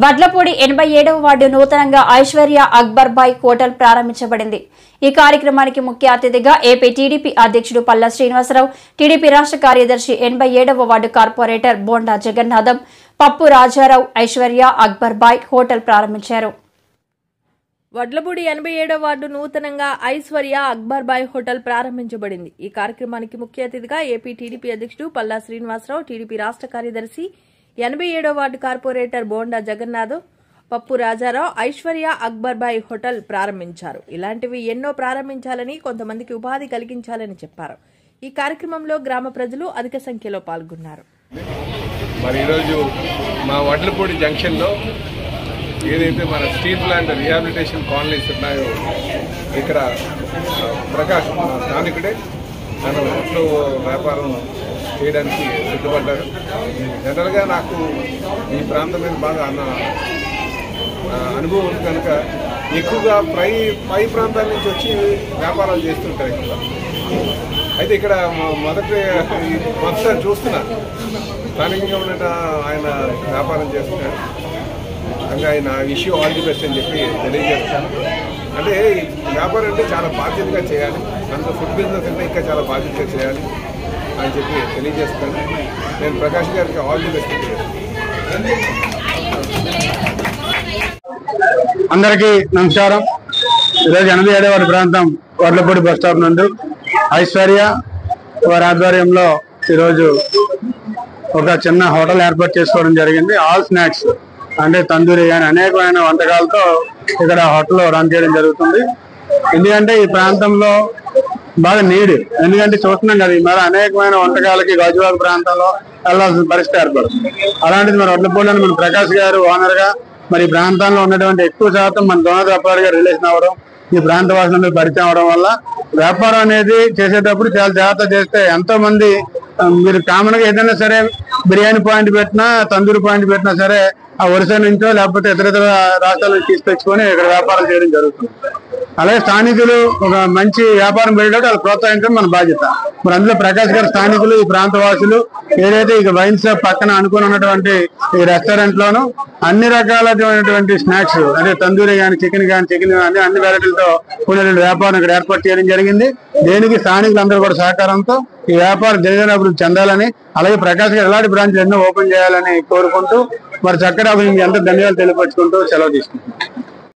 Vadlapudi 87వ ward నూతనంగా Aishwarya Akbar bye hotel ప్రారంభించబడింది. ఈ కార్యక్రమానికి ముఖ్య అతిథిగా ఏపీ టీడీపీ అధ్యక్షుడు పల్లా శ్రీనివాసరావు, టీడీపీ రాష్ట్ర కార్యదర్శి 87వ వార్డు కార్పొరేటర్ బోండా జగన్నాథం, పప్పు రాజారావు ఐశ్వర్య అక్బర్ బాయ్ హోటల్ ప్రారంభించారు. వడ్లపూడి 87వ వార్డు నూతనంగా ఐశ్వర్య అక్బర్ బాయ్ హోటల్ ప్రారంభించబడింది. ఈ కార్యక్రమానికి ముఖ్య అతిథిగా ఏపీ టీడీపీ అధ్యక్షుడు పల్లా శ్రీనివాసరావు, టీడీపీ రాష్ట్ర కార్యదర్శి 87వ వార్డు కార్పొరేటర్ బోండా జగన్నాథ్, పప్పు రాజారావు ఐశ్వర్య అక్బర్ బాయ్ హోటల్ ప్రారంభించారు. ఇలాంటివి ఎన్నో ప్రారంభించాలని, కొంతమందికి ఉపాధి కలిగించాలని చెప్పారు. ఈ కార్యక్రమంలో గ్రామ ప్రజలు అధిక సంఖ్యలో పాల్గొన్నారు. మరి ఈరోజు మా వడ్లపూడి జంక్షన్లో ఏదైతే మన స్టీల్ ప్లాంట్ రిహాబిలిటేషన్ కాలనీస్ ఉన్నాయో ఇక్కడ ప్రకాష్ స్థానికుడే తన ఇంట్లో వ్యాపారం చేయడానికి సిద్ధపడ్డారు. జనరల్గా నాకు ఈ ప్రాంతం మీద బాగా అనుభవం ఉంది కనుక ఎక్కువగా పై ప్రాంతాల నుంచి వచ్చి వ్యాపారాలు చేస్తుంటారు ఇక్కడ. అయితే ఇక్కడ మొదటిసారి చూస్తున్నా స్థానికంగా ఉన్న ఆయన వ్యాపారం చేస్తున్నాడు. ఆయన wish you all the best అని చెప్పి తెలియజేస్తాను. అంటే వ్యాపారం అంటే చాలా బాధ్యతగా చేయాలి, అందులో ఫుడ్ బిజినెస్ అంటే ఇంకా చాలా బాధ్యతగా చేయాలి అని చెప్పి తెలియజేస్తాను. నేను ప్రకాష్ గారికి ఆల్ ది బెస్ట్. అందరికీ నమస్కారం. ఈరోజు 87వ వార్డు ప్రాంతం వడ్లపూడి బస్ స్టాప్ నందు ఐశ్వర్య వారి ఆధ్వర్యంలో ఈరోజు ఒక చిన్న హోటల్ ఏర్పాటు చేసుకోవడం జరిగింది. ఆల్ స్నాక్స్ అంటే తందూరి కానీ అనేకమైన వంటకాలతో ఇక్కడ హోటల్ రన్ చేయడం జరుగుతుంది. ఎందుకంటే ఈ ప్రాంతంలో బాగా నీడ్, ఎందుకంటే చూస్తున్నాం కదా ఈ మరి అనేకమైన వంటకాలకి గాజువాక ప్రాంతంలో వెళ్ళాల్సిన పరిస్థితి ఏర్పడుతుంది. అలాంటిది మరి వడ్లపూడిలో మన ప్రకాష్ గారు ఓనర్ గా మరి ఈ ప్రాంతంలో ఉన్నటువంటి ఎక్కువ శాతం మన దొంగ గారు రిలేషన్ అవ్వడం, ఈ ప్రాంత వాసులందరూ పరిచయం అవడం వల్ల వ్యాపారం అనేది చేసేటప్పుడు చాలా జాగ్రత్త చేస్తే ఎంతో మంది మీరు కామన్ గా ఏదైనా సరే బిర్యానీ పాయింట్ పెట్టినా తందూరి పాయింట్ పెట్టినా సరే ఆ ఒరిస్సా నుంచో లేకపోతే ఇతర రాష్ట్రాల నుంచి తీసుకొచ్చుకొని ఇక్కడ వ్యాపారం చేయడం జరుగుతుంది. అలాగే స్థానికులు ఒక మంచి వ్యాపారం పెట్టేటప్పుడు వాళ్ళు ప్రోత్సహించడం మన బాధ్యత. మరి అందులో ప్రకాష్ గారు స్థానికులు ఈ ప్రాంత వాసులు ఏదైతే ఇక వైన్ షాప్ పక్కన అనుకుని ఉన్నటువంటి ఈ రెస్టారెంట్ లోను అన్ని రకాలైనటువంటి స్నాక్స్ అంటే తందూరి కానీ చికెన్ కానీ అన్ని వెరైటీలతో కూడిన వ్యాపారం ఇక్కడ ఏర్పాటు చేయడం జరిగింది. దేనికి స్థానికులందరూ కూడా సహకారంతో ఈ వ్యాపారం జరిగినప్పుడు చెందాలని, అలాగే ప్రకాష్ గారు ఎలాంటి బ్రాంచ్లు ఎన్నో ఓపెన్ చేయాలని కోరుకుంటూ మరి చక్కగా ఎంత ధన్యవాదాలు తెలియపరుచుకుంటూ సెలవు తీసుకుంటున్నాం.